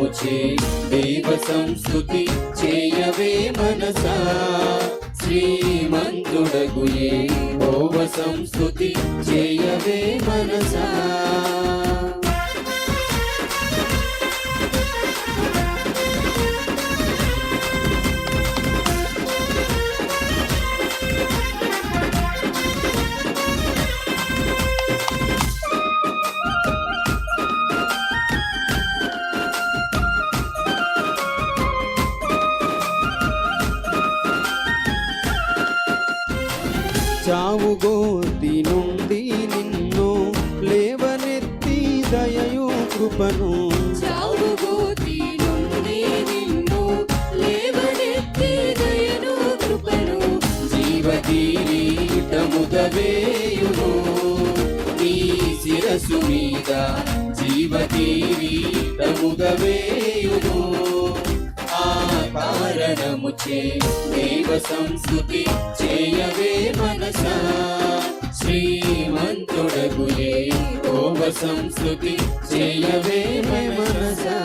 కారణముచే దేవ సంస్తుతి చేయవే మనసా శ్రీమంతుడగు యెహోవా సంస్తుతి చేయవే మనసా చావు గోతి నుండి నిన్ను లేవనెత్తి దయయు కృపను చావు గోతి నుండి నిన్ను లేవనెత్తి దయను కృపను జీవకిరీటముదవేయును నీ శిరసు మీద జీవకిరీటముదవేయును ఆ కారణముచే దేవ సంస్తుతి చేయవే మనసా శ్రీమంతుడగు యెహోవా సంస్తుతి చేయవే మనసా